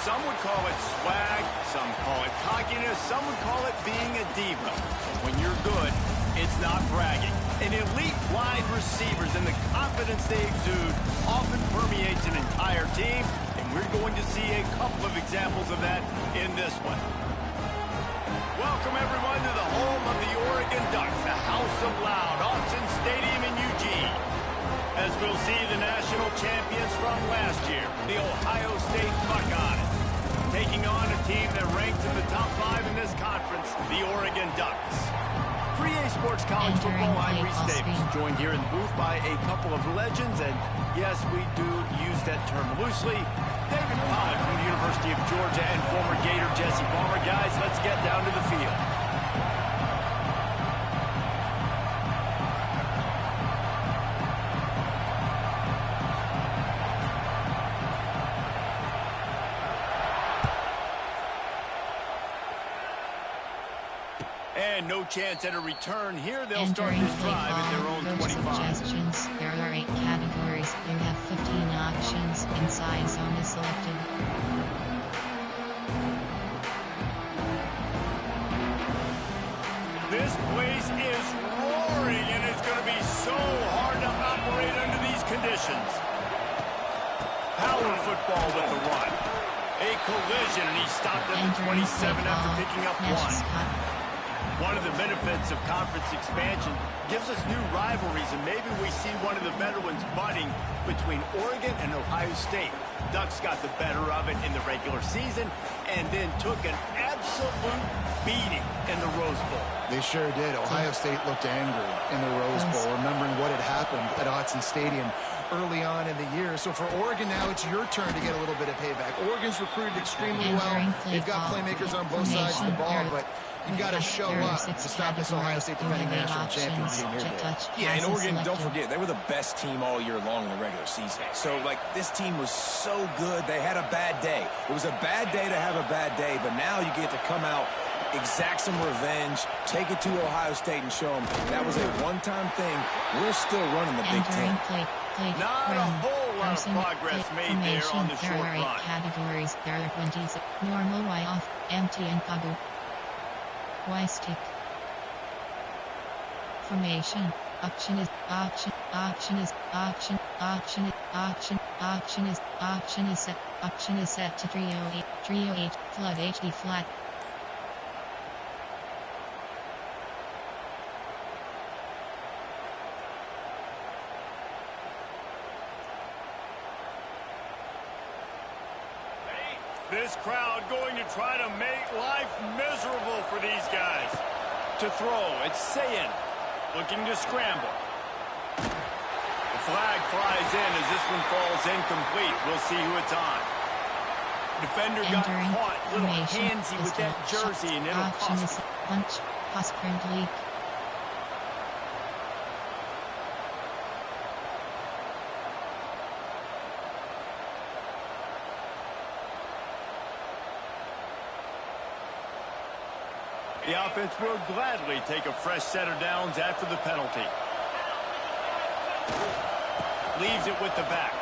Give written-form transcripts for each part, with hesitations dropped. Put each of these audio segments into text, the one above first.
Some would call it swag, some call it cockiness, some would call it being a diva. When you're good, it's not bragging. And elite wide receivers and the confidence they exude often permeates an entire team, and we're going to see a couple of examples of that in this one. Welcome, everyone, to the home of the Oregon Ducks, the House of Loud, Autzen Stadium in Eugene. As we'll see the national champions from last year, the Ohio State Buckeyes, taking on a team that ranks in the top 5 in this conference, the Oregon Ducks. For EA Sports College Football, I'm Reese Davis, joined here in the booth by a couple of legends, and yes, we do use that term loosely. David Pollack from the University of Georgia and former Gator Jesse Palmer. Guys, let's get down to the field. And no chance at a return here. They'll start this drive at their own 25. Suggestions. There are 8 categories. You have 15 options. Inside zone is selected. This place is roaring, and it's going to be so hard to operate under these conditions. Power football with the run. A collision, and he stopped at the 27 after picking up 1. One of the benefits of conference expansion gives us new rivalries, and maybe we see one of the better ones budding between Oregon and Ohio State. Ducks got the better of it in the regular season and then took an absolute beating in the Rose Bowl. They sure did. Ohio State looked angry in the Rose Bowl, remembering what had happened at Autzen Stadium early on in the year. So for Oregon now, it's your turn to get a little bit of payback. Oregon's recruited extremely well. They've got playmakers on both sides of the ball, but you've got to show up to stop this Ohio State defending national champions team here. Yeah, and Oregon, don't forget, they were the best team all year long in the regular season. So, this team was so good, they had a bad day. It was a bad day to have a bad day, but now you get to come out, exact some revenge, take it to Ohio State and show them that was a one-time thing. We're still running the Big Ten. Not a whole lot of progress made there on the short run. There are 8 categories. There are 26. Normal, Y off, empty, and Kabu. Y stick. Formation. Option is option. Option is option. Option is option. Option is option is set. Option is set to 308. 308. Flood HD flat. This crowd going to try to make life miserable for these guys. To throw, it's Sayin, looking to scramble. The flag flies in as this one falls incomplete. We'll see who it's on. Defender got caught, little handsy with that jersey, and it'll cost him. Punch, pass print leak. The offense will gladly take a fresh set of downs after the penalty. Leaves it with the back.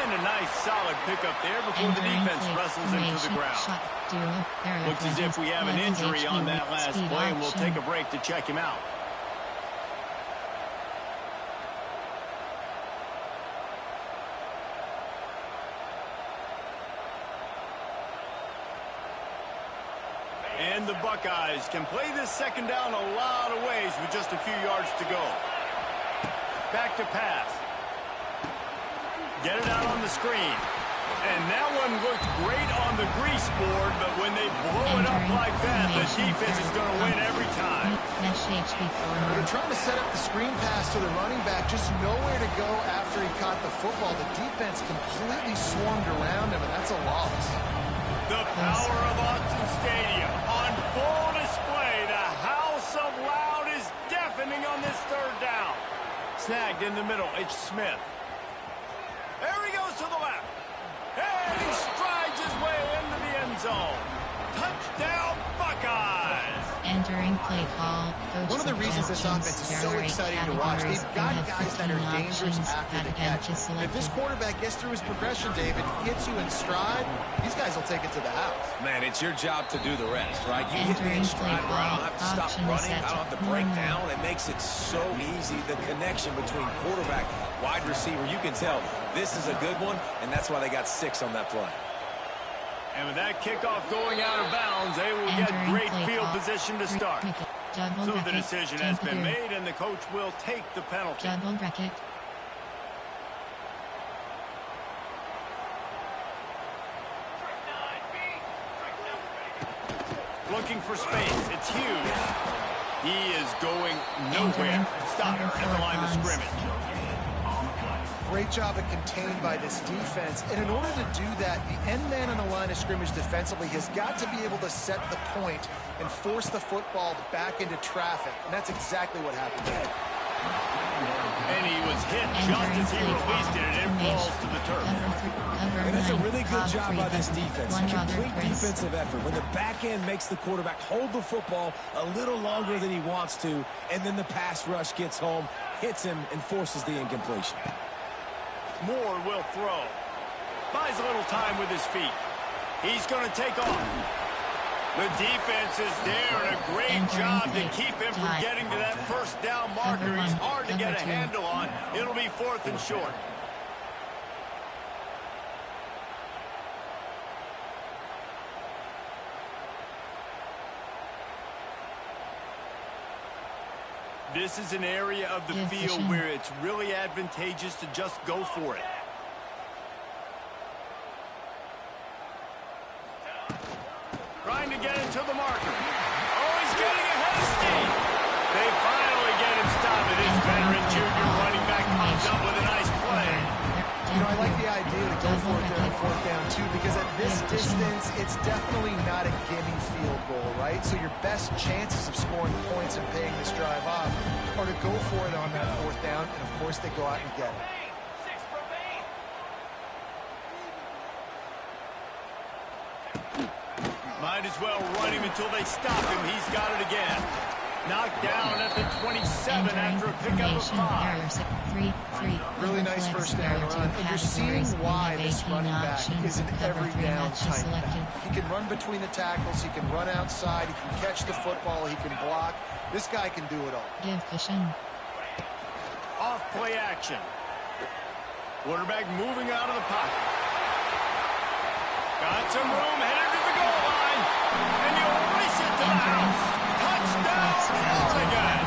And a nice solid pickup there before the defense wrestles him to the ground. Looks as if we have an injury on that last play, and we'll take a break to check him out. And the Buckeyes can play this second down a lot of ways with just a few yards to go. Back to pass. Get it out on the screen. And that one looked great on the grease board, but when they blow it up like that, the defense is going to win every time. They're trying to set up the screen pass to the running back, just nowhere to go after he caught the football. The defense completely swarmed around him, and that's a loss. The power of Autzen Stadium on full display. The House of Loud is deafening on this third down. Snagged in the middle, it's Smith. There he goes to the left. And he strides his way into the end zone. Touchdown, Buckeyes. Enter Entering play call. One of the reasons this offense is so exciting to watch, they've got guys that are dangerous after the catch. If this quarterback gets through his progression, David, hits you in stride, these guys will take it to the house. Man, it's your job to do the rest, right? You hit me in stride where I don't have to stop running, I don't have to break down. It makes it so easy, the connection between quarterback, wide receiver. You can tell this is a good one, and that's why they got 6 on that play. And with that kickoff going out of bounds, they will get great field position to start. So the decision has been made, and the coach will take the penalty. Double bracket. Looking for space. It's Hughes. He is going nowhere. Stop at the line of scrimmage. Great job of contained by this defense. And in order to do that, the end man on the line of scrimmage defensively has got to be able to set the point and force the football back into traffic. And that's exactly what happened there. And he was hit just as he released it, and it falls to the turf. And that's a really good job by this defense. Complete defensive effort. When the back end makes the quarterback hold the football a little longer than he wants to, and then the pass rush gets home, hits him, and forces the incompletion. Moore will throw. Buys a little time with his feet. He's going to take off. The defense is there, and a great job to keep him from getting to that first down marker. He's hard to get a handle on. It'll be 4th and short. This is an area of the field where it's really advantageous to just go for it. Trying to get into the marker. Oh, he's getting ahead of steam. They finally get him stopped. It is veteran junior running back comes up with a nice play. You know, I like the idea to go for it there on 4th down, too, because at this distance, it's definitely not a gimme field goal, right? So your best chances of scoring points and paying this drive off are to go for it on that 4th down, and, of course, they go out and get it. Might as well run him until they stop him. He's got it again. Knocked down at the 27 after a pickup of 5. Really nice first down run. And you're seeing why this running back is an every down type back. He can run between the tackles. He can run outside. He can catch the football. He can block. This guy can do it all. Off play action. Quarterback moving out of the pocket. Got some room, headed to the goal line. And he'll race it to the house. Touchdown, Oregon.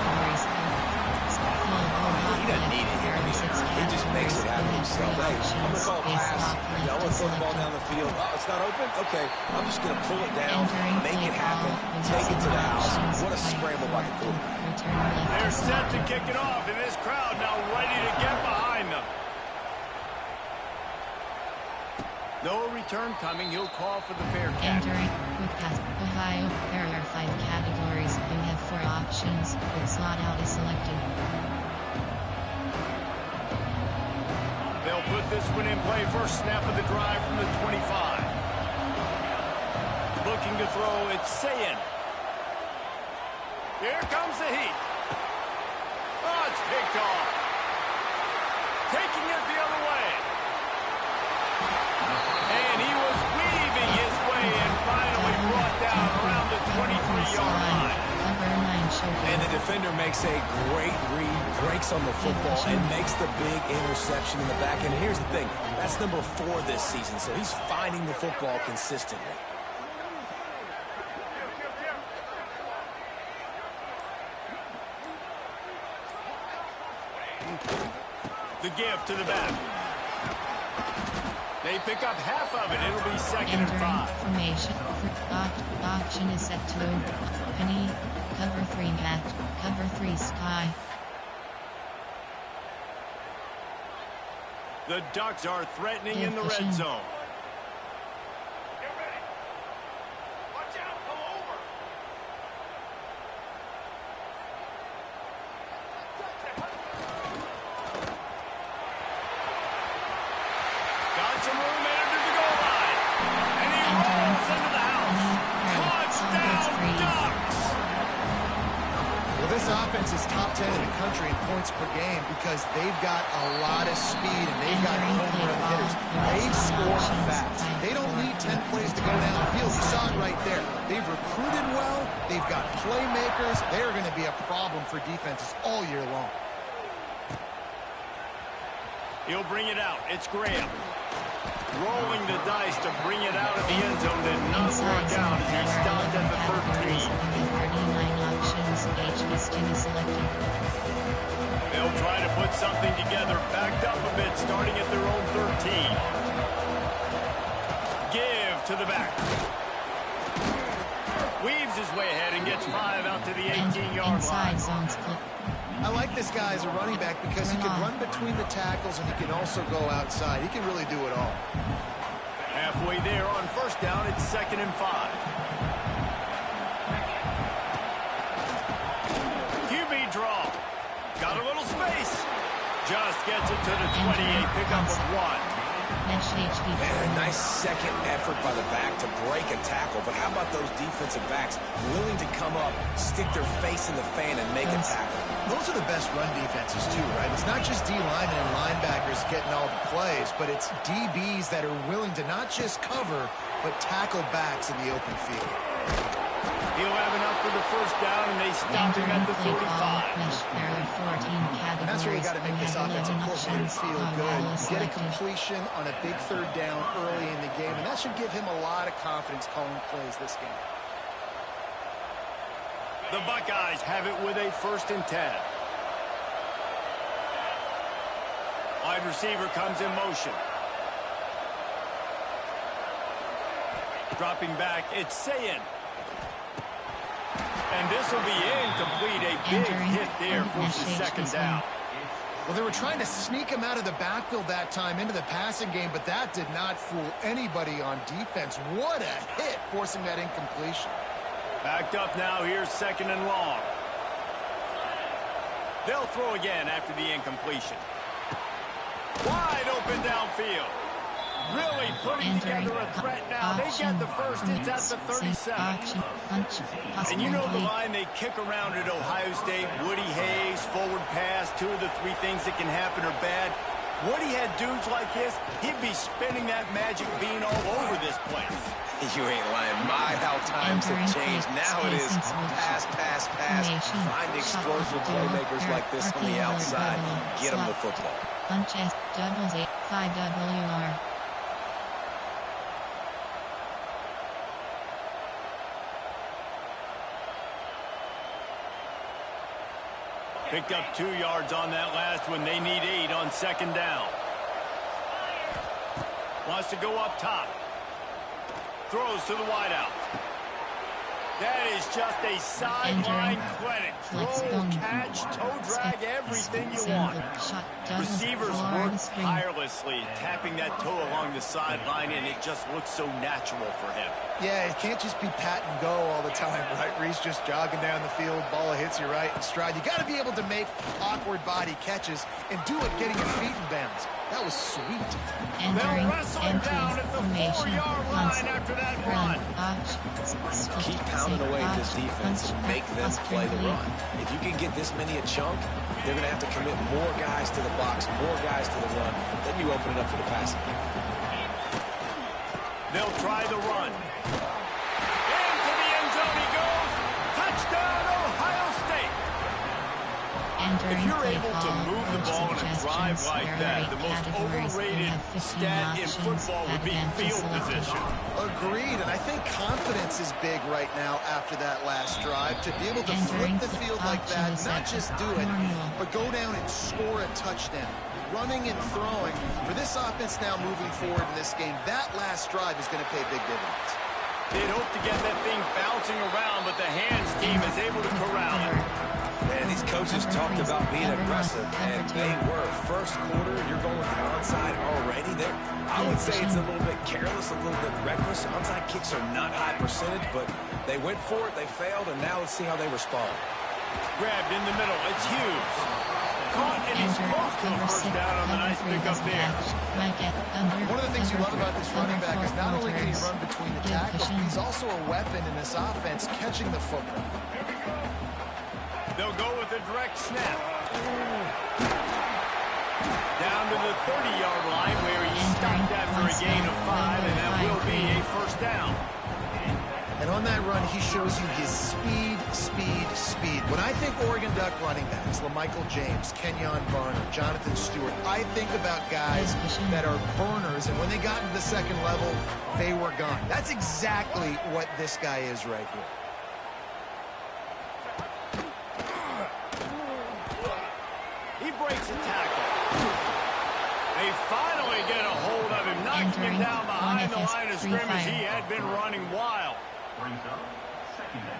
He doesn't need it here. He just makes it happen himself. Hey, I'm going to call a pass. I'm going to throw the ball down the field. Oh, it's not open? Okay. I'm just going to pull it down, make it happen, take it to the house. What a scramble by the quarterback. They're set to kick it off, and this crowd now ready to get behind them. No return coming. He'll call for the fair catch. Entering quick pass. Ohio. There are 5 categories. You have 4 options. Quick slot out is selected. They'll put this one in play. First snap of the drive from the 25. Looking to throw. It's Sayin. Here comes the heat. Oh, it's picked off. Taking it the other way. And he was weaving his way and finally brought down around the 23-yard line. And the defender makes a great read, breaks on the football, and makes the big interception in the back end. And here's the thing, that's number 4 this season, so he's finding the football consistently. The give to the back. They pick up half of it. It'll be 2nd and 5. Formation. Option is set to penny. Cover 3 hat. Cover 3 sky. The Ducks are threatening in the red zone. Got some room under the goal line. And he rolls into the house. Touchdown, Ducks! defense is top 10 in the country in points per game because they've got a lot of speed and they've got home run hitters. They score fast. They don't need 10 plays to go down the field. You saw it right there. They've recruited well. They've got playmakers. They are going to be a problem for defenses all year long. He'll bring it out. It's Graham. Rolling the dice to bring it out of the end zone, then not work out as he stopped at the 13. They'll try to put something together, backed up a bit, starting at their own 13. Give to the back. Weaves his way ahead and gets 5 out to the 18-yard line. I like this guy as a running back because he can run between the tackles and he can also go outside. He can really do it all. Halfway there on first down, it's 2nd and 5. QB draw. Got a little space. Just gets it to the 28, pickup of 1. Man, a nice second effort by the back to break a tackle. But how about those defensive backs willing to come up, stick their face in the fan, and make a tackle? Those are the best run defenses, too, right? It's not just D-linemen and linebackers getting all the plays, but it's DBs that are willing to not just cover, but tackle backs in the open field. He'll have enough for the first down, and they stop him at the 45. And that's where you got to make this offensive coordinator feel good. Get a completion on a big third down early in the game, and that should give him a lot of confidence calling plays this game. The Buckeyes have it with a 1st and 10. Wide receiver comes in motion. Dropping back, it's Sayin. And this will be incomplete. A big hit there for the 2nd down. Well, they were trying to sneak him out of the backfield that time into the passing game, but that did not fool anybody on defense. What a hit, forcing that incompletion. Backed up now, here's 2nd and long. They'll throw again after the incompletion. Wide open downfield. Really putting together a threat now. They get the first. It's at the 37. And you know the line they kick around at Ohio State. Woody Hayes, forward pass. 2 of the 3 things that can happen are bad. Woody had dudes like this, he'd be spinning that magic bean all over this place. You ain't lying. My, how times have changed. Now it is pass, pass, pass. Find explosive playmakers like this on the outside. Get them the football. Punch S, doubles 8, 5WR. Picked up 2 yards on that last one. They need 8 on 2nd down. Wants to go up top. Throws to the wideout. That is just a sideline clinic. Throw, catch, toe drag, everything you want. Receivers work tirelessly, tapping that toe along the sideline, and it just looks so natural for him. Yeah, it can't just be pat and go all the time, right? Reese just jogging down the field, ball hits you right in stride. You got to be able to make awkward body catches and do it getting your feet in bounds. That was sweet. They'll wrestle him down at the 4-yard line after that run. Keep pounding away at this defense and make them play the run. If you can get this many a chunk, they're going to have to commit more guys to the box, more guys to the run. Then you open it up for the passing game. They'll try the run. Into the end zone he goes. Touchdown, Ohio State. If you're able to move the ball in a drive like that, the most overrated stat in football would be field position. Agreed, and I think confidence is big right now after that last drive. To be able to flip the field like that, not just do it, but go down and score a touchdown. Running and throwing. For this offense now moving forward in this game, that last drive is going to pay big dividends. They'd hope to get that thing bouncing around, but the hands team is able to corral it. Man, these coaches talked about being aggressive, and they were. First quarter, you're going with the onside already. I would say it's a little bit careless, a little bit reckless. Onside kicks are not high percentage, but they went for it, they failed, and now let's see how they respond. Grabbed in the middle, it's Hughes. Caught, and he's close to a first down on the nice pickup there. One of the things you love about this running back is not only can he run between the tackles, but he's also a weapon in this offense, catching the football. They'll go with with a direct snap. Down to the 30-yard line where he stopped after a gain of 5, and that will be a first down. And on that run, he shows you his speed. When I think Oregon Duck running backs, LaMichael James, Kenyon Barner, Jonathan Stewart, I think about guys that are burners, and when they got into the second level, they were gone. That's exactly what this guy is right here. He breaks a tackle. They finally get a hold of him, knocking him down behind the line of scrimmage. He had been running wild. Brings up second down.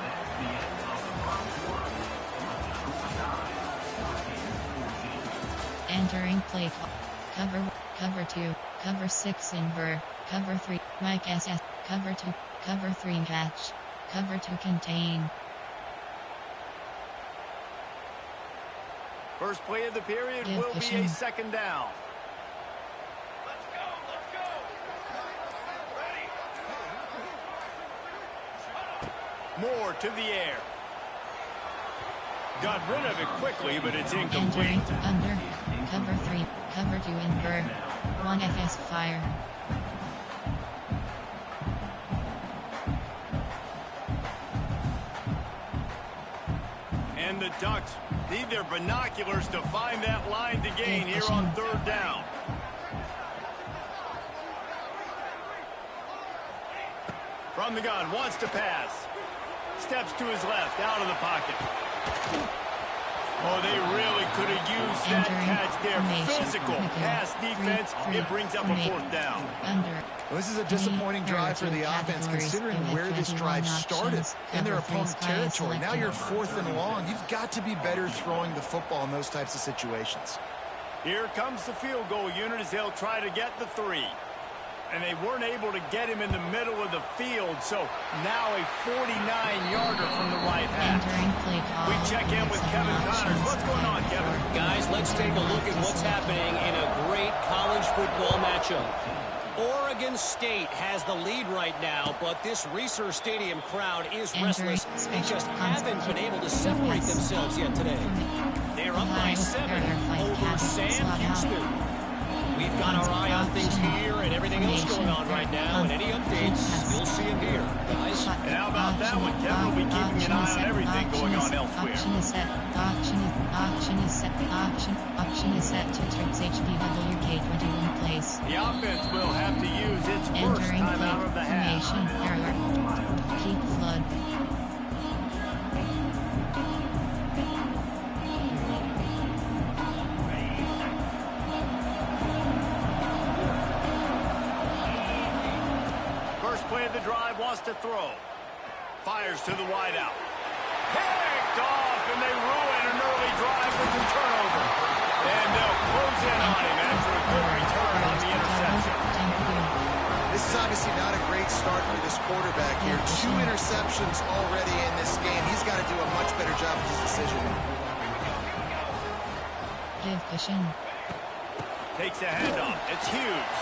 That's the end of the first quarter. Entering play call. Cover 2, cover 6 invert, cover 3, Mike SS, cover 2, cover 3 catch, cover 2 contain. First play of the period will be a second down. Let's go. Ready. Moore to the air. Got rid of it quickly, but it's incomplete. Entering under, cover 3, cover 2 invert, 1 FS fire. And the Ducks need their binoculars to find that line to gain here on third down. From the gun, wants to pass. Steps to his left, out of the pocket. Oh, they really could have used that catch there. Physical pass defense. It brings up a fourth down. Well, this is a disappointing drive for the offense, considering where this drive started in their opponent's territory. Now you're 4th and long. You've got to be better throwing the football in those types of situations. Here comes the field goal unit as they'll try to get the 3. And they weren't able to get him in the middle of the field, so now a 49-yarder from the right hash. We check in with Kevin Connors. What's going on, Kevin? Guys, let's take a look at what's happening in a great college football matchup. Oregon State has the lead right now, but this Reser Stadium crowd is restless. They just haven't been able to separate themselves yet today. They're up by 7 over Sam Houston. We've got our eye on things here and everything else going on right now, and any updates, you'll see them here, guys. And how about that one? Kevin will be keeping an eye on everything going on elsewhere. Option is set to Turks HPWK21 place. The offense will have to use its first time out of the half. Error. Keep flood. Play of the drive, wants to throw. Fires to the wideout. Picked off, and they ruin an early drive with the turnover. And they'll close in on him after a good return on the interception. This is obviously not a great start for this quarterback here. 2 interceptions already in this game. He's got to do a much better job with his decision. Give cushion. Takes a handoff. It's Hughes.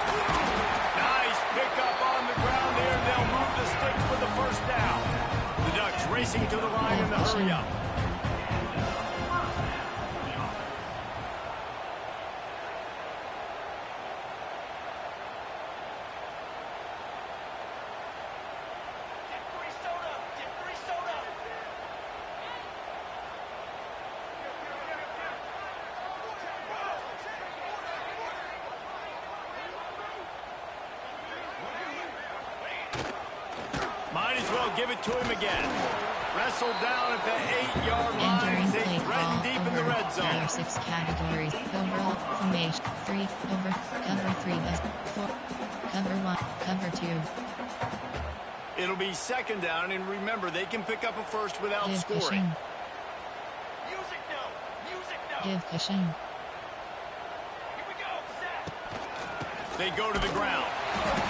Nice pickup on the ground there. They'll move the sticks for the first down. The Ducks racing to the line in the hurry up. Might as well give it to him again. Wrestled down at the 8-yard line as they threaten deep in the red zone. There are 6 categories. Overall, formation, 3, over, cover 3, 4, cover 1, cover 2. It'll be second down, and remember, they can pick up a first without Give scoring. cushion. Give cushion. They go to the ground.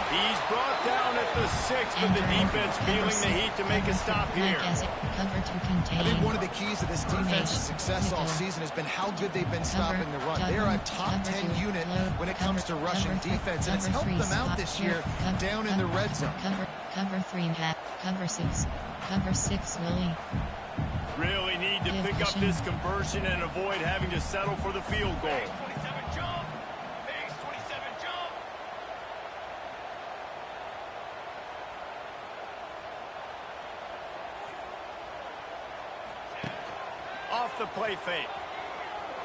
He's brought down at the 6, but the defense feeling the heat to make a stop here. Cover to contain. I think one of the keys to this defense's success all season has been how good they've been stopping the run. They're a top 10 unit when it comes to rushing defense, and it's helped them out this year down in the red zone. Cover 3, Matt. Cover 6. Cover 6, Willie. Really need to pick up this conversion and avoid having to settle for the field goal. Off the play fake.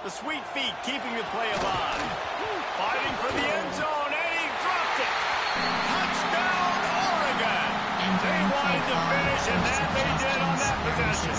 The sweet feet keeping the play alive. Fighting for the end zone, and he dropped it. Touchdown, Oregon. They wanted to finish, and that they did on that possession.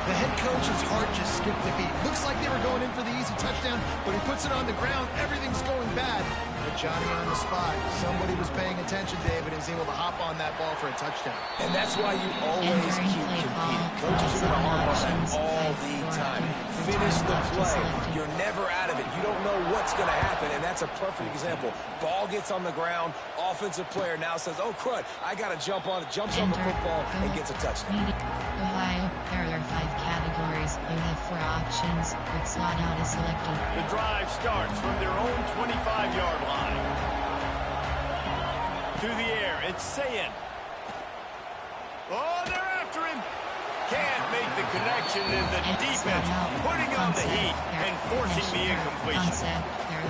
The head coach's heart just skipped a beat. Looks like they were going in for the easy touchdown, but he puts it on the ground. Everything's going bad. But Johnny on the spot. Somebody was paying attention, David, and was able to hop on that ball for a touchdown. And that's why you always keep competing. Coaches are going to harp on that all the time. Finish the play. You're never out of it. You don't know what's going to happen, and that's a perfect example. Ball gets on the ground. Offensive player now says, oh, crud, I got to jump on it. Jumps on the football and gets a touchdown. Ohio, there are 5 categories. You have 4 options, but slot out is selected. The drive starts from their own 25-yard line. To the air, it's Sayin. Oh, they're after him. Can't make the connection, and the defense putting on the heat and forcing the incompletion.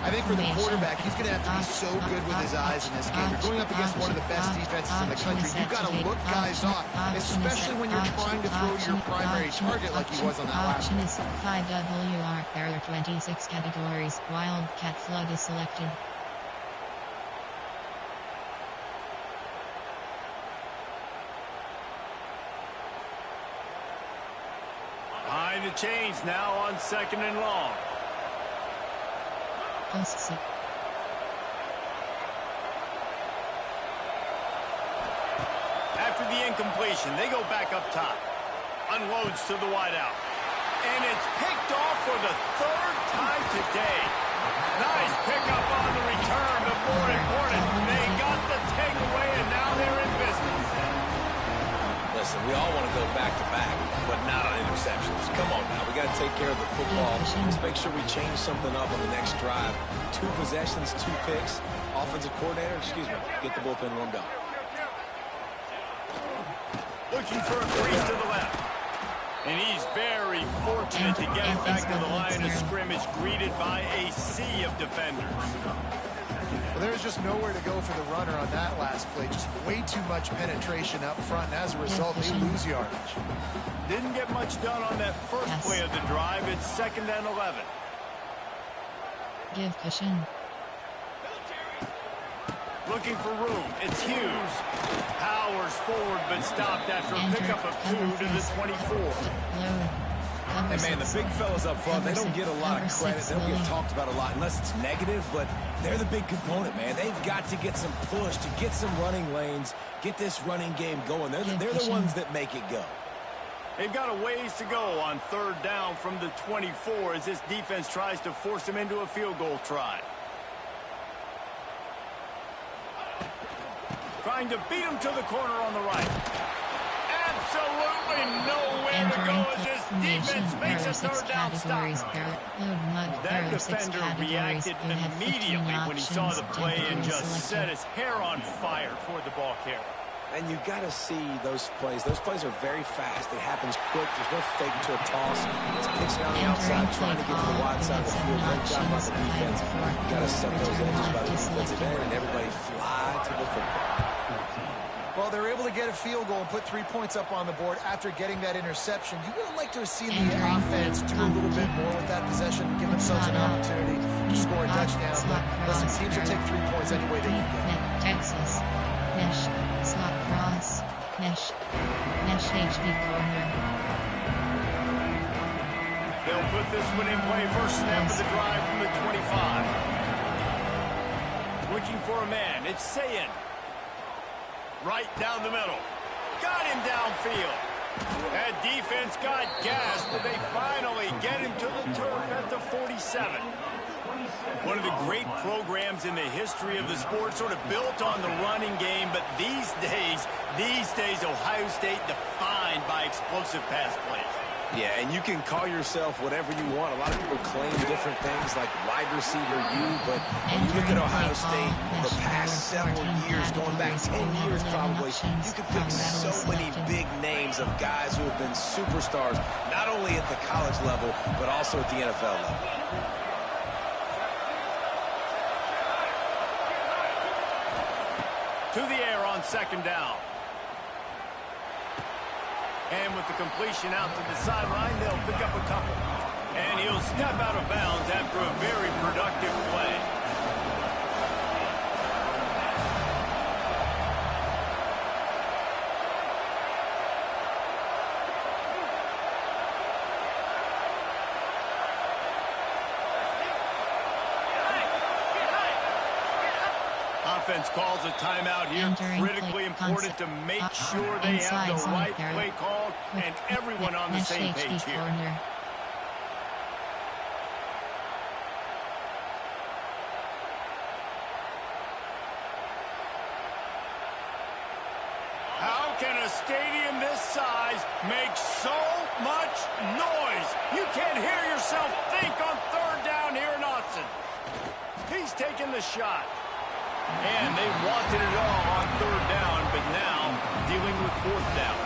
I think for the quarterback, he's going to have to be so good with his eyes in this game. You're going up against one of the best defenses in the country. You've got to look guys off, especially when you're trying to throw to your primary target like he was on that last one. Option is 5WR. There are 26 categories. Wildcat flood is selected. Behind the chains now on 2nd and long. Posts it. After the incompletion, they go back up top. Unloads to the wideout. And it's picked off for the 3rd time today. Nice pickup on the return, but more important, they got the takeaway, and now they're in business. Listen, we all want to go back-to-back, but not on interceptions. Come on now, we got to take care of the football. Let's make sure we change something up on the next drive. 2 possessions, 2 picks. Offensive coordinator, get the bullpen warmed up. Looking for a breeze to the left. And he's very fortunate to get back to the line of scrimmage, greeted by a sea of defenders. Well, there's just nowhere to go for the runner on that last play. Just way too much penetration up front, and as a result, they lose yardage. Didn't get much done on that first play of the drive. It's 2nd and 11. Give cushion. Looking for room. It's Hughes. Powers forward, but stopped after a pickup of 2 to the 24. Hey, man, the big fellas up front, they don't get a lot of credit. They don't get talked about a lot unless it's negative, but they're the big component, man. They've got to get some push, to get some running lanes, get this running game going. They're the ones that make it go. They've got a ways to go on 3rd down from the 24 as this defense tries to force them into a field goal try. Trying to beat him to the corner on the right. Absolutely nowhere to go as this defense makes a 3rd down stop. That defender reacted immediately when he saw the play and just set his hair on fire toward the ball carrier. And you got to see those plays. Those plays are very fast. It happens quick. There's no fake to a toss. It's pitched down the outside, trying to get to the wide side of the field. Great job by the defense. You got to set those edges by the defensive end, and everybody fly to the football. Well, they're able to get a field goal and put 3 points up on the board after getting that interception. You would like to have seen the offense do a little bit more with that possession, give themselves an opportunity to score a touchdown. But listen, teams will take 3 points any way they can get. Texas. Nesh. Slot cross. Nesh. Nesh HB corner. They'll put this one in play. First snap of the drive from the 25. Looking for a man. It's Sayin. Right down the middle. Got him downfield. That defense got gas, but they finally get him to the turf at the 47. One of the great programs in the history of the sport, sort of built on the running game, but these days, Ohio State defined by explosive pass plays. Yeah, and you can call yourself whatever you want. A lot of people claim different things like wide receiver U, but when you look at Ohio State, the past several years, going back 10 years probably, you could pick so many big names of guys who have been superstars, not only at the college level, but also at the NFL level. To the air on second down. And with the completion out to the sideline, they'll pick up a couple. And he'll step out of bounds after a very productive play. Offense calls a timeout here. Critically important to make sure they have the right play called and everyone on the same page here. How can a stadium this size make so much noise? You can't hear yourself think on third down here in Autzen. He's taking the shot. And they wanted it all on third down, but now dealing with fourth down.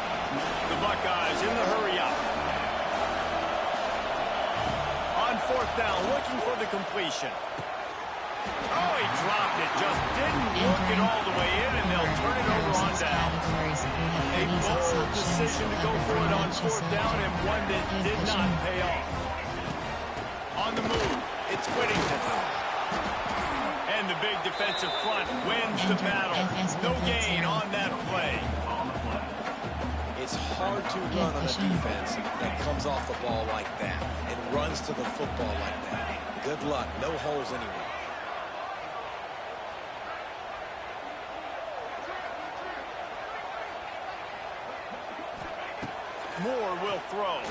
The Buckeyes in the hurry up. On fourth down, looking for the completion. Oh, he dropped it. Just didn't work it all the way in, and they'll turn it over on down. A bold decision to go for it on fourth down, and one that did not pay off. On the move, it's Whittington. And the big defensive front wins the battle. No gain on that play. It's hard to run on a defense that comes off the ball like that and runs to the football like that. Good luck. No holes anywhere. Moore will throw.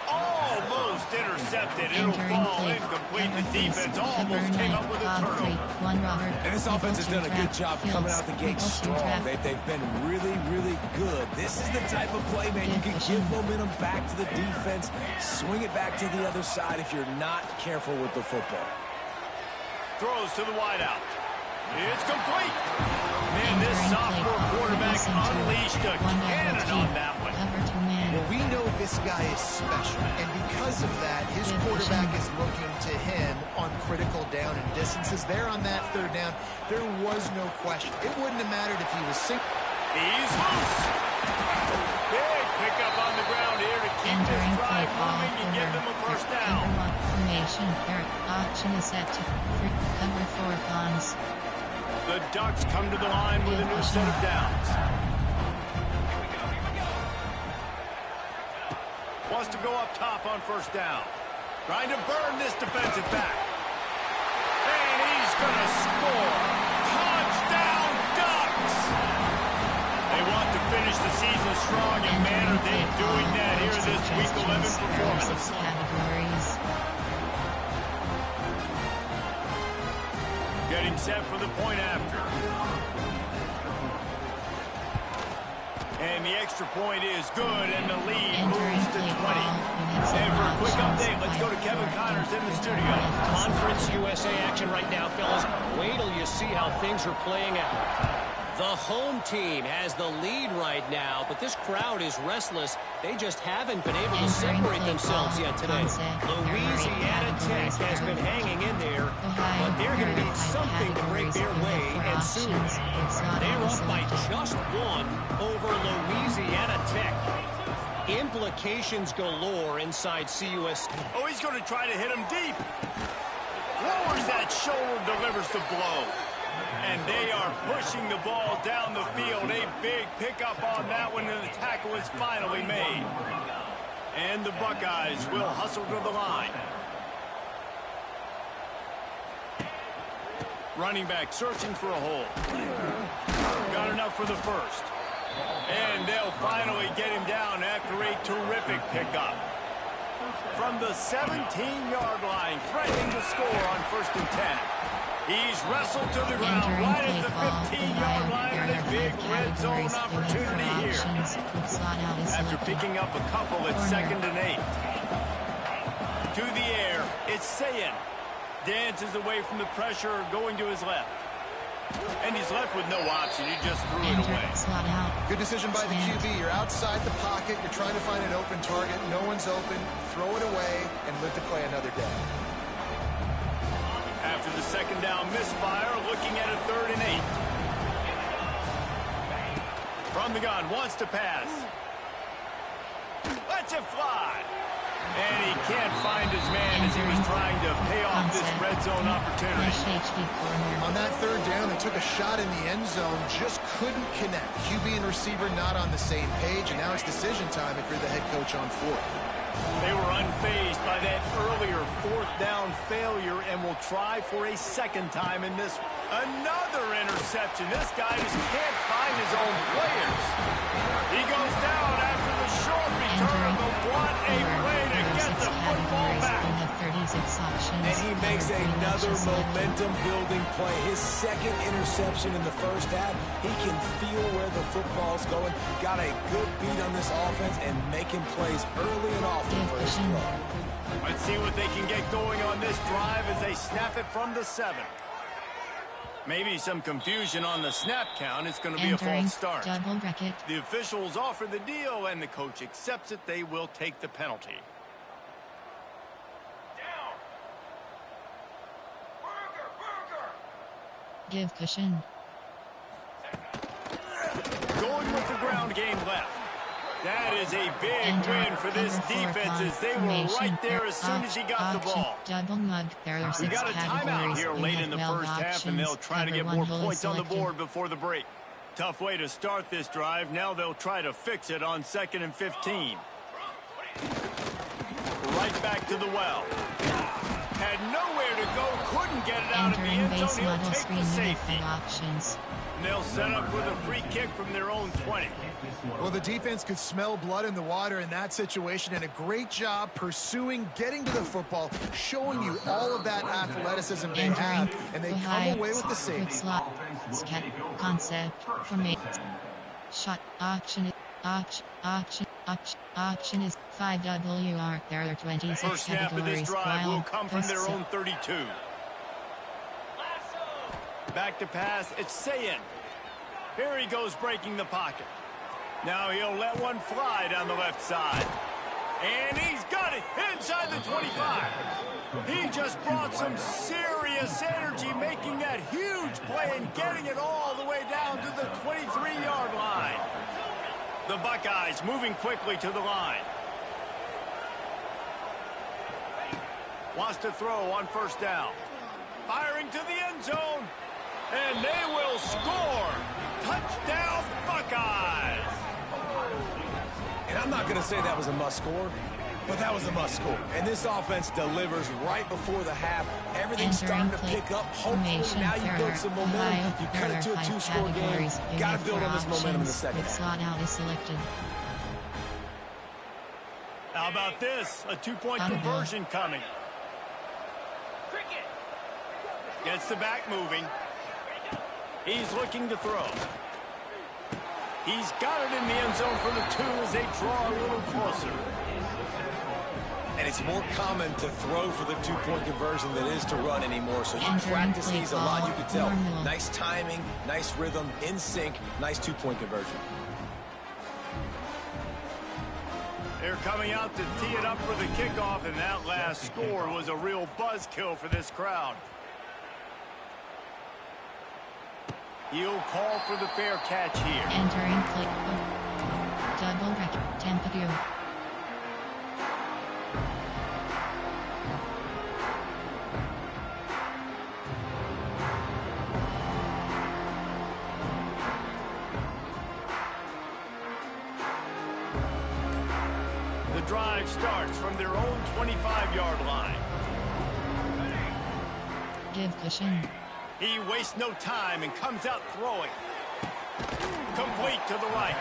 Almost intercepted. It'll fall incomplete. The defense almost came up with a turnover. And this offense has done a good job coming out the gate strong. They've been really, really good. This is the type of play, man. You can give momentum back to the defense, swing it back to the other side if you're not careful with the football. Throws to the wideout. It's complete. Man, this sophomore quarterback unleashed a cannon on that one. Well, we know this guy is special, and because of that, his quarterback is looking to him on critical down and distances. There on that third down, there was no question. It wouldn't have mattered if he was single. He's loose. Big pickup on the ground here to keep this drive moving and give them a first down. Formation, option is set to cover 4 pawns. The Ducks come to the line with a new set of downs. Wants to go up top on first down. Trying to burn this defensive back. And he's going to score. Touchdown, Ducks! They want to finish the season strong, and man, are they doing that here in this Week 11 performance. Categories. Getting set for the point after. And the extra point is good, and the lead moves to 20. And for a quick update, let's go to Kevin Connors in the studio. Conference USA action right now, fellas. Wait till you see how things are playing out. The home team has the lead right now, but this crowd is restless. They just haven't been able to separate themselves yet today. Louisiana Tech has been hanging in there, but they're going to need something to break their way, and soon. They're up by just 1 over Louisiana Tech. Implications galore inside CUS. Oh, he's going to try to hit him deep. Lowers that shoulder, delivers the blow. And they are pushing the ball down the field. A big pickup on that one, and the tackle is finally made. And the Buckeyes will hustle to the line. Running back searching for a hole. Got enough for the first. And they'll finally get him down after a terrific pickup. from the 17-yard line, threatening to score on 1st and 10. He's wrestled to the ground right at the 15-yard line, and a big red zone opportunity here. After picking up a couple at 2nd and 8. To the air, it's Sayin. Dances away from the pressure, going to his left. And he's left with no option. He just threw it away. Good decision by the QB. You're outside the pocket. You're trying to find an open target. No one's open. Throw it away and live to play another day. After the 2nd down misfire, looking at a 3rd and 8. From the gun, wants to pass. Lets it fly. And he can't find his man as he was trying to pay off this red zone opportunity. On that 3rd down, they took a shot in the end zone, just couldn't connect. QB and receiver not on the same page, and now it's decision time if you're the head coach on 4th. They were unfazed by that earlier 4th down failure and will try for a 2nd time in this. Another interception. This guy just can't find his own players. He goes down after the short return, but what a play to get the football back. And he makes another momentum-building play. His 2nd interception in the 1st half. He can feel where the football's going. Got a good beat on this offense and making plays early and often for his club. Let's see what they can get going on this drive as they snap it from the 7. Maybe some confusion on the snap count. It's going to be a false start. The officials offer the deal, and the coach accepts it. They will take the penalty. Give cushion. Going with the ground game left. That is a big win for this defense as they were right there as soon as he got the ball. We got a timeout here late in the 1st half, and they'll try to get more points on the board before the break. Tough way to start this drive. Now they'll try to fix it on 2nd and 15. Right back to the well. Had nowhere to go, couldn't get it out of the end zone. He'll take the safety. And they'll set up with a free kick from their own 20. Well, the defense could smell blood in the water in that situation, and a great job pursuing, getting to the football, showing you all of that athleticism they have, and they come away with the safety. Concept, formation, shot, auction is 5WR. There are 26 First snap of this drive will come from their own 32. Back to pass, it's Sayin. Here he goes breaking the pocket. Now he'll let one fly down the left side. And he's got it inside the 25. He just brought some serious energy, making that huge play and getting it all the way down to the 23-yard line. The Buckeyes moving quickly to the line. Wants to throw on 1st down. Firing to the end zone. And they will score. Touchdown, Buckeyes. And I'm not going to say that was a must-score, but that was a must-score. And this offense delivers right before the half. Everything's starting to pick up. Hopefully now you build some momentum. You cut it to a 2-score game. Got to build on this momentum in the 2nd half. How about this? A 2-point conversion coming. Gets the back moving. He's looking to throw. He's got it in the end zone for the 2 as they draw a little closer. And it's more common to throw for the 2-point conversion than it is to run anymore. So you practice these a lot, you can tell. Nice timing, nice rhythm, in sync, nice 2-point conversion. They're coming out to tee it up for the kickoff, and that last score was a real buzzkill for this crowd. He'll call for the fair catch here. Entering click. Double record. Temperature. The drive starts from their own 25-yard line. Give cushion. He wastes no time and comes out throwing. Complete to the right.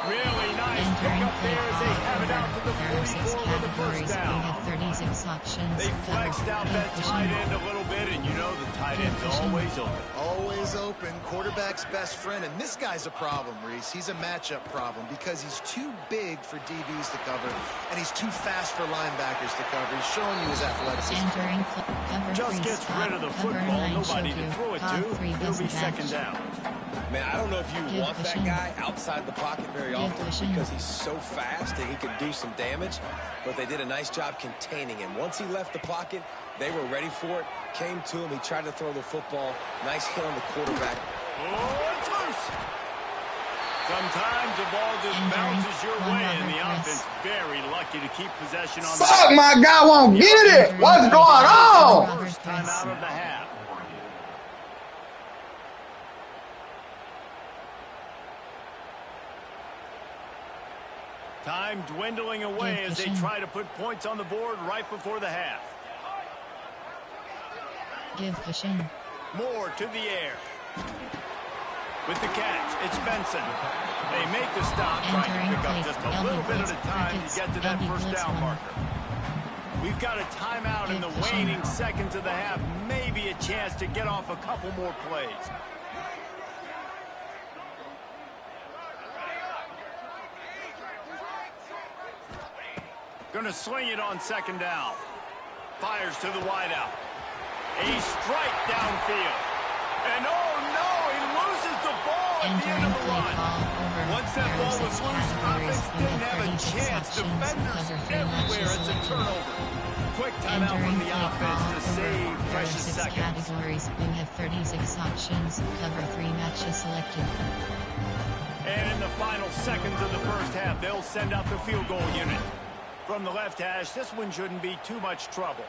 Really nice pickup there as they have it out to the 44 with the first down. We have 36 options. They flexed out that tight end a little bit, and you know the tight end's always open. Always open, quarterback's best friend, and this guy's a problem, Reese. He's a matchup problem because he's too big for DBs to cover, and he's too fast for linebackers to cover. He's showing you his athleticism. Entering cover Just 3 gets spot. rid of the Cover football, 9 nobody show to you. throw it Pod to. 3 It'll be doesn't second match. down. Man, I don't know if you Give want that cushion. guy outside the pocket very Give often cushion. because he's so fast and he could do some damage, but they did a nice job containing him. Once he left the pocket, they were ready for it, came to him, he tried to throw the football. Nice hit on the quarterback. Oh, it's loose. Sometimes the ball just bounces your way, and the offense very lucky to keep possession on the Fuck, my guy won't get it. What's going on? first time out of the half. Time dwindling away as they try to put points on the board right before the half. Give cushion. Moore to the air. With the catch, it's Benson. They make the stop, trying to pick up just a little bit at a time to get to that first down marker. We've got a timeout in the waning seconds of the half. Maybe a chance to get off a couple more plays. Gonna swing it on second down. Fires to the wideout. A strike downfield. And oh no, he loses the ball at the end of the run. Once that ball was loose, offense didn't have a chance. Defenders everywhere. It's a turnover. Quick timeout from the offense to save precious seconds. Categories. We have 36 options. Cover 3 matches selected. And in the final seconds of the first half, they'll send out the field goal unit. From the left hash, this one shouldn't be too much trouble.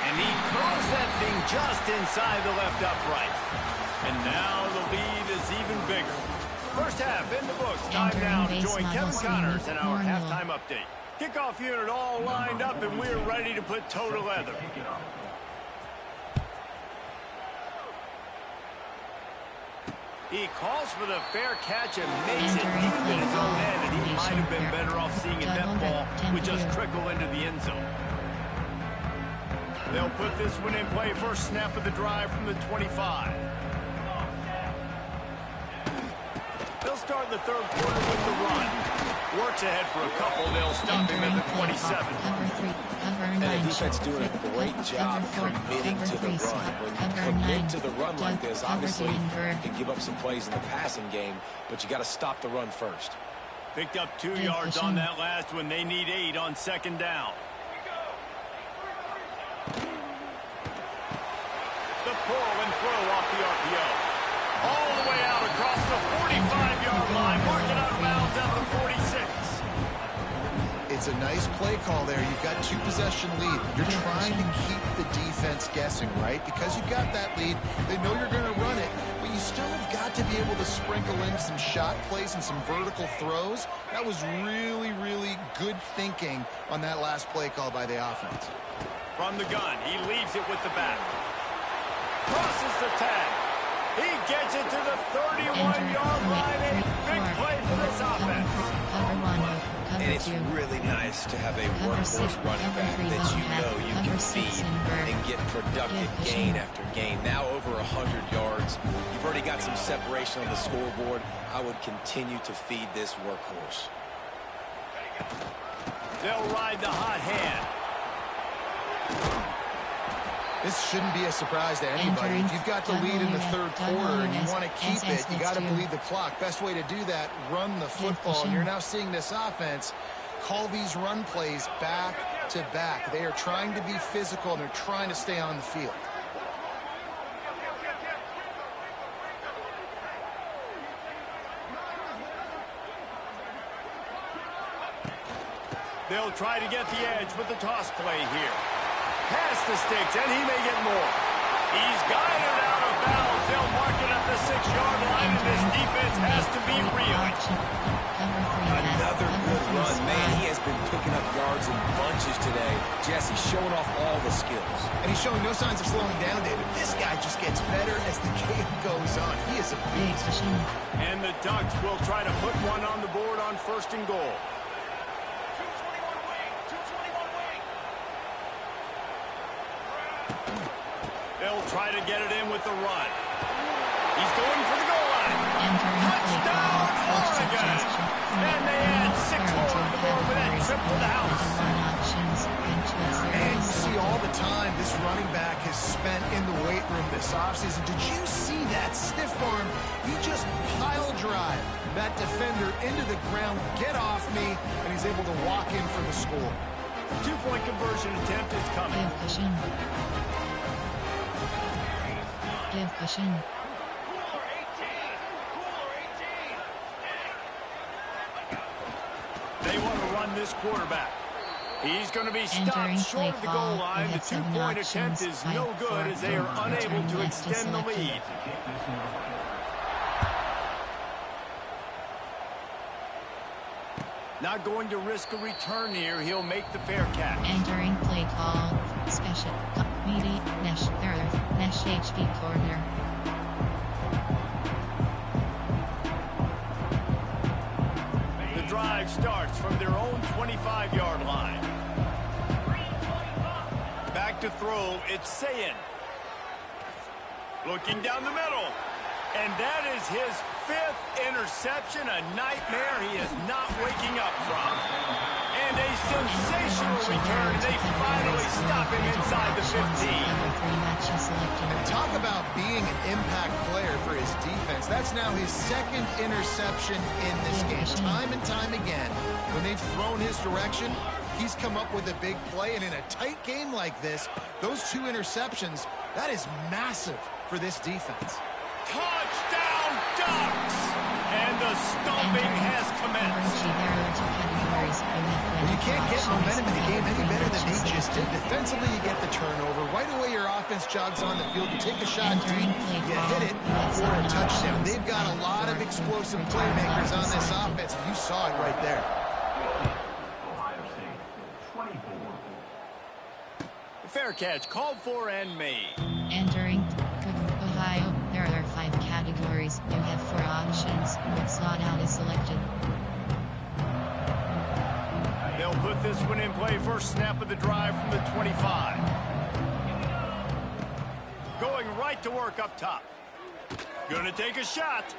And he curls that thing just inside the left upright. And now the lead is even bigger. First half in the books. Time now to join Kevin Connors in our halftime update. Kickoff unit all lined up, and we're ready to put toe to leather. He calls for the fair catch and makes it deep in his own end, and he might have been better off seeing that ball would just trickle into the end zone. They'll put this one in play. First snap of the drive from the 25. They'll start the third quarter with the run. Works ahead for a couple. They'll stop him at the 27. And the defense doing a great job committing to the run. When you commit to the run like this, obviously you can give up some plays in the passing game, but you got to stop the run first. Picked up 2 yards on that last one. They need 8 on second down. The pull and throw off the RPO. All the way out across the 45-yard line. Working out of bounds at the 46. It's a nice play call there. You've got 2-possession lead. You're trying to keep the defense guessing, right? Because you've got that lead, they know you're going to run it, but you still have got to be able to sprinkle in some shot plays and some vertical throws. That was really, really good thinking on that last play call by the offense. From the gun, he leaves it with the back. Crosses the tag. He gets it to the 31-yard line. A big play for this offense. And it's really nice to have a workhorse running back that you know you can feed and get productive gain after gain. Now over 100 yards. You've already got some separation on the scoreboard. I would continue to feed this workhorse. They'll ride the hot hand. This shouldn't be a surprise to anybody. If you've got the lead in the third quarter and you want to keep it, you got to bleed the clock. Best way to do that, run the football. And you're now seeing this offense call these run plays back to back. They are trying to be physical, and they're trying to stay on the field. They'll try to get the edge with the toss play here. Past the sticks, and he may get more. He's got it out of bounds. They'll mark it at the 6-yard line, and this defense has to be reeling. Another good run. Man, he has been picking up yards in bunches today. Jesse showing off all the skills. And he's showing no signs of slowing down, David. This guy just gets better as the game goes on. He is a beast. And the Ducks will try to put one on the board on 1st and goal. They'll try to get it in with the run. He's going for the goal line. Touchdown, Oregon! And they add 6 more to the board with that trip for the house. And you see all the time this running back has spent in the weight room this offseason. Did you see that stiff arm? He just pile drive that defender into the ground, get off me, and he's able to walk in for the score. 2-point conversion attempt is coming. Give cushion. They want to run this quarterback. He's going to be stopped short of the goal line. The 2-point attempt is no good as they are unable to extend the lead. Not going to risk a return here. He'll make the fair catch. Entering play call. Special. Meaty. Nesh. Earth. Nesh HB corner. The drive starts from their own 25-yard line. Back to throw. It's Sayin. Looking down the middle. And that is his 5th interception, a nightmare he is not waking up from. And a sensational return. They finally stop him inside the 15. And talk about being an impact player for his defense. That's now his 2nd interception in this game. Time and time again, when they've thrown his direction, he's come up with a big play. And in a tight game like this, those 2 interceptions, that is massive for this defense. Touchdown, Ducks! And the stomping has commenced. Well, you can't get momentum in the game any better than they just did. Defensively, you get the turnover. Right away, your offense jogs on the field. You take a shot deep, you hit it for a touchdown. They've got a lot of explosive playmakers on this offense. You saw it right there. Ohio State, 24. Fair catch called for and made. Entering Ohio, there are 5 categories. You have 4 options. Slot out is selected. They'll put this one in play. First snap of the drive from the 25. Going right to work up top. Gonna take a shot.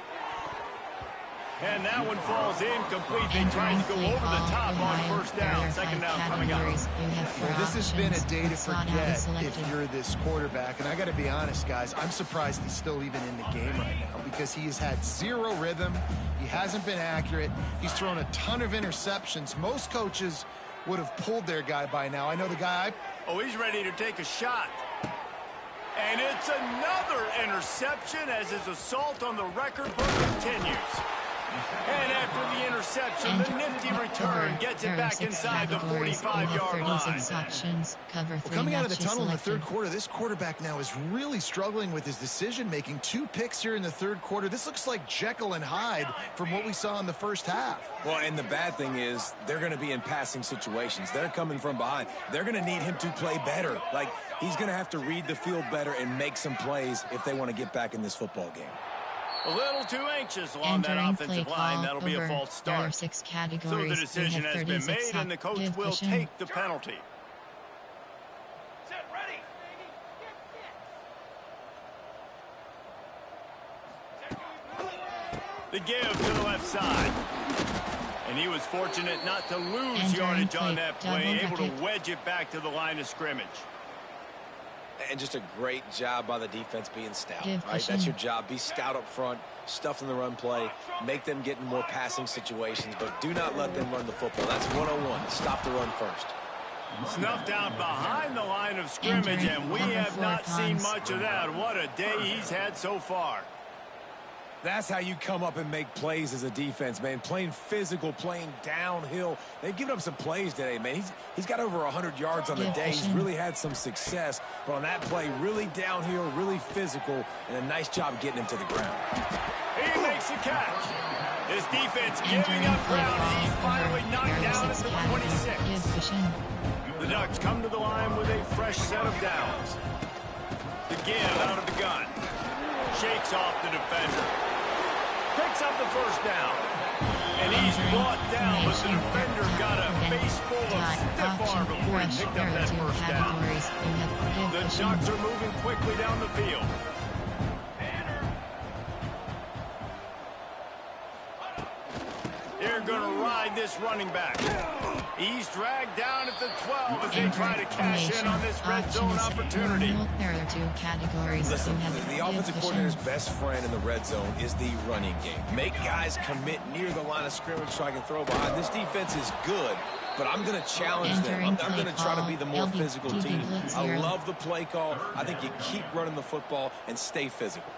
And that one falls incomplete. They tried to go over the top on 1st down. 2nd down coming up. Well, this has been a day to forget if you're this quarterback. And I got to be honest, guys, I'm surprised he's still even in the game right now because he has had 0 rhythm. He hasn't been accurate. He's thrown a ton of interceptions. Most coaches would have pulled their guy by now. I know the guy. Oh, he's ready to take a shot. And it's another interception as his assault on the record book continues. And after the interception, the nifty return gets it back inside the 45-yard line. Well, coming out of the tunnel in the 3rd quarter, this quarterback now is really struggling with his decision-making. 2 picks here in the 3rd quarter. This looks like Jekyll and Hyde from what we saw in the 1st half. Well, and the bad thing is they're going to be in passing situations. They're coming from behind. They're going to need him to play better. Like, he's going to have to read the field better and make some plays if they want to get back in this football game. A little too anxious along that offensive line. That'll be a false start. So the decision has been made, and the coach will take the penalty. The give to the left side. And he was fortunate not to lose yardage on that play, able to wedge it back to the line of scrimmage. And just a great job by the defense being stout, right? That's your job. Be stout up front, stuff in the run play, make them get in more passing situations, but do not let them run the football. That's 101. Stop the run first. Snuffed out behind the line of scrimmage, and we have not seen much of that. What a day he's had so far. That's how you come up and make plays as a defense, man. Playing physical, playing downhill. They've given up some plays today, man. He's got over 100 yards on the day. He's really had some success. But on that play, really downhill, really physical, and a nice job getting him to the ground. He makes the catch. His defense giving up ground, and he's finally knocked down at the 26. The Ducks come to the line with a fresh set of downs. The give out of the gun. Shakes off the defender. Picks up the first down. And he's brought down, but the defender got a face full of stiff arm before he picked up that first down. The Ducks are moving quickly down the field. They're going to ride this running back. He's dragged down at the 12 as they try to cash in on this red zone opportunity. There are 2 categories. Listen, the offensive coordinator's best friend in the red zone is the running game. Make guys commit near the line of scrimmage so I can throw behind. This defense is good, but I'm going to challenge them. I'm going to try to be the more physical team. I love the play call. I think you keep running the football and stay physical.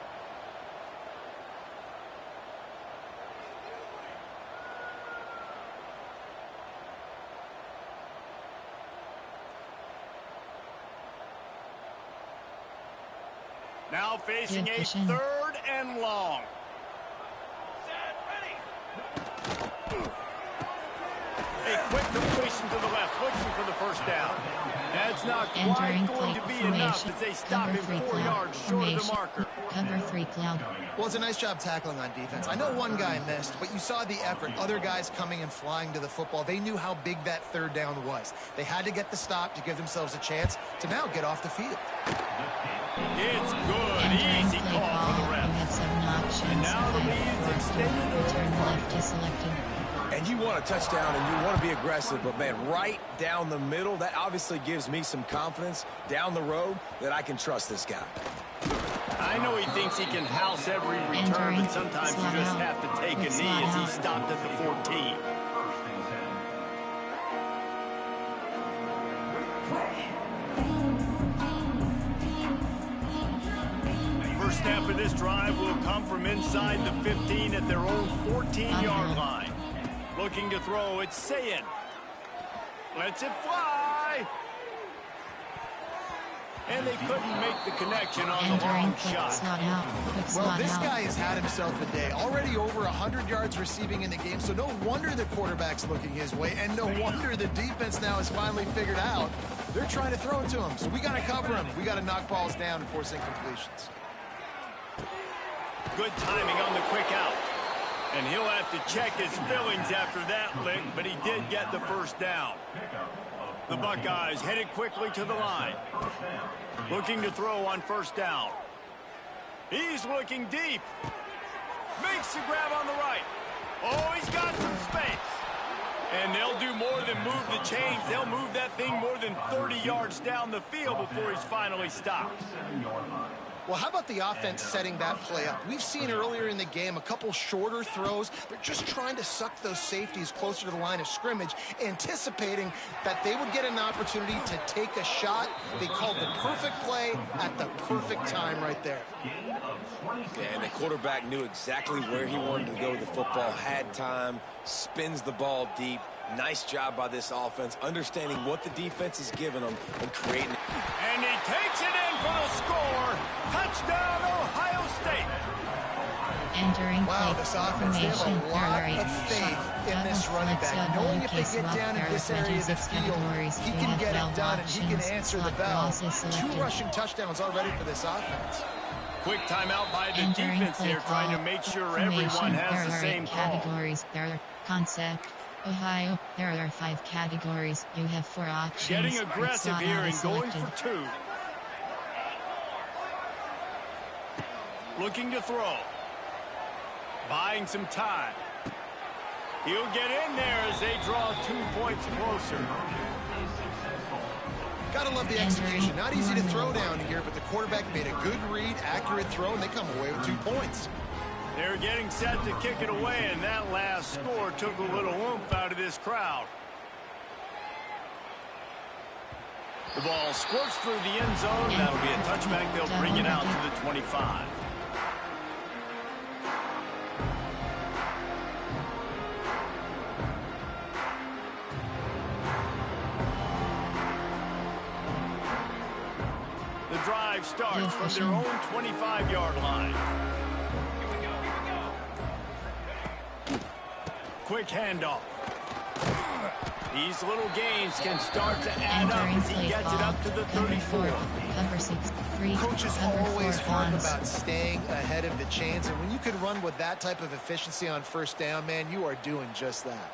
Now facing a 3rd and long. A quick completion to the left, looking for the first down. That's not quite going to be enough as they stop him 4 yards short of the marker. Cover 3 cloud. Well, it's a nice job tackling on defense. I know one guy missed, but you saw the effort. Other guys coming and flying to the football. They knew how big that 3rd down was. They had to get the stop to give themselves a chance to now get off the field. It's good. Easy call for the ref. And now the lead is extended. Return left is selected. And you want a touchdown and you want to be aggressive, but man, right down the middle, that obviously gives me some confidence down the road that I can trust this guy. I know he thinks he can house every return, but sometimes you just have to take a knee as he stopped at the 14. First snap of this drive will come from inside the 15 at their own 14-yard line. Looking to throw, it's Sayin. Lets it fly. And they couldn't make the connection on the long shot. Well, this guy has had himself a day. Already over 100 yards receiving in the game, so no wonder the quarterback's looking his way, and no wonder the defense now has finally figured out they're trying to throw it to him. So we got to cover him. We got to knock balls down and force incompletions. Good timing on the quick out. And he'll have to check his fillings after that lick, but he did get the first down. The Buckeyes headed quickly to the line. Looking to throw on first down. He's looking deep. Makes the grab on the right. Oh, he's got some space. And they'll do more than move the chains. They'll move that thing more than 30 yards down the field before he's finally stopped. Well, how about the offense setting that play up? We've seen earlier in the game a couple shorter throws. They're just trying to suck those safeties closer to the line of scrimmage, anticipating that they would get an opportunity to take a shot. They called the perfect play at the perfect time right there. Yeah, and the quarterback knew exactly where he wanted to go with the football, had time, spins the ball deep. Nice job by this offense, understanding what the defense is giving them and creating it. And he takes it in for the score. Touchdown, Ohio State. Entering wow, this offense, they have a lot of faith in this running back. Knowing if they get down in this area of the field, he can get it done and he can answer the bell. 2 rushing touchdowns already for this offense. Quick timeout by the defense here, trying to make sure everyone has the same call. Categories. There are concept. Ohio, there are 5 categories. You have 4 options. Getting aggressive here and going for 2. Looking to throw. Buying some time. He'll get in there as they draw 2 points closer. Gotta love the execution. Not easy to throw down here, but the quarterback made a good read, accurate throw, and they come away with 2 points. They're getting set to kick it away, and that last score took a little oomph out of this crowd. The ball squirts through the end zone. That'll be a touchback. They'll bring it out to the 25. drive starts from their own 25-yard line. Quick handoff. These little gains can start to add up as he gets it up to the 34. Cover 6, 3, Coaches cover always 4 talk bonds. about staying ahead of the chains, and when you can run with that type of efficiency on first down, man, you are doing just that.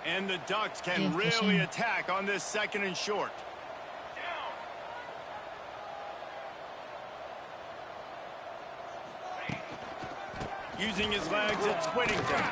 And the Ducks can Good really pushing. attack on this 2nd and short. Using his legs, it's Whittington.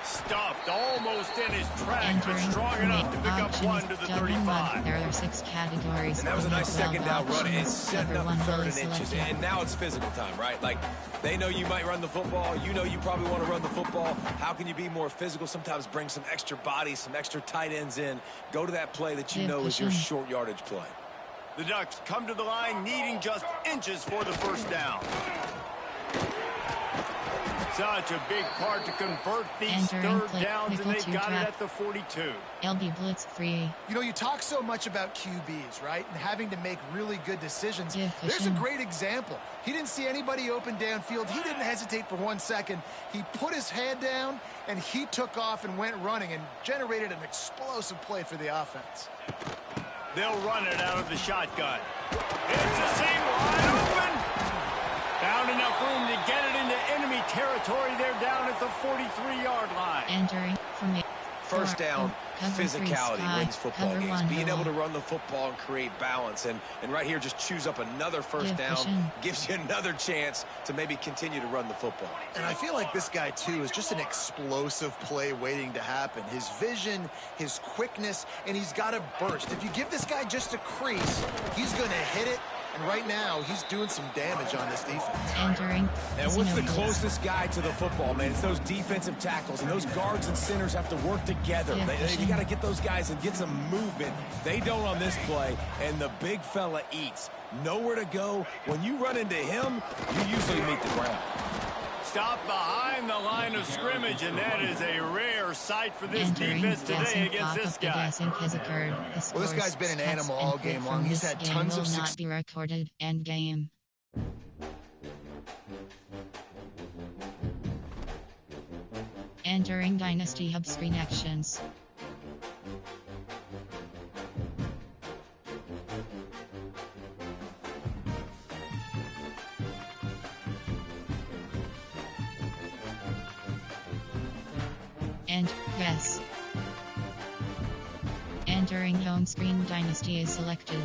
Stuffed almost in his track, but strong enough to pick up one to the 35. There are 6 categories. And that was a nice second down run. It's setting up Cover 1 third really and inches. selected. And now it's physical time, right? Like, they know you might run the football. You know you probably want to run the football. How can you be more physical? Sometimes bring some extra bodies, some extra tight ends in. Go to that play that you Good know is your pushing. short yardage play. The Ducks come to the line needing just inches for the first down. Such a big part to convert these Entering third play, downs, and nickel they two got it trap. at the 42. LB Blitz 3. You know, you talk so much about QBs, right? And having to make really good decisions. Yeah, There's a pushing. great example. He didn't see anybody open downfield. He didn't hesitate for 1 second. He put his head down, and he took off and went running and generated an explosive play for the offense. They'll run it out of the shotgun. It's a seam wide open. Found enough room to get it into enemy territory. They're down at the 43-yard line. Entering from 8. First down, Cover 3 physicality sky, wins football cover games. 1 Being middle. able to run the football and create balance. And right here, just choose up another first Good down. pushing. Gives you another chance to maybe continue to run the football. And I feel like this guy, too, is just an explosive play waiting to happen. His vision, his quickness, and he's got a burst. If you give this guy just a crease, he's going to hit it. And right now, he's doing some damage on this defense. Entering. And what's the Xenoblitz. closest guy to the football, man? It's those defensive tackles, and those guards and centers have to work together. Yeah, You pushing. got to get those guys and get some movement. They don't on this play, and the big fella eats. Nowhere to go. When you run into him, you usually meet the ground. Stop behind the line of scrimmage, and that is a rare sight for this Entering. defense today Gassing against pop this up. The guy. gassing has occurred. The Well, this scores, guy's been an text, animal and all clip game from long. He's this had game tons will of not be recorded. End game. Entering Dynasty Hub screen actions. And, yes. Entering home screen Dynasty is selected.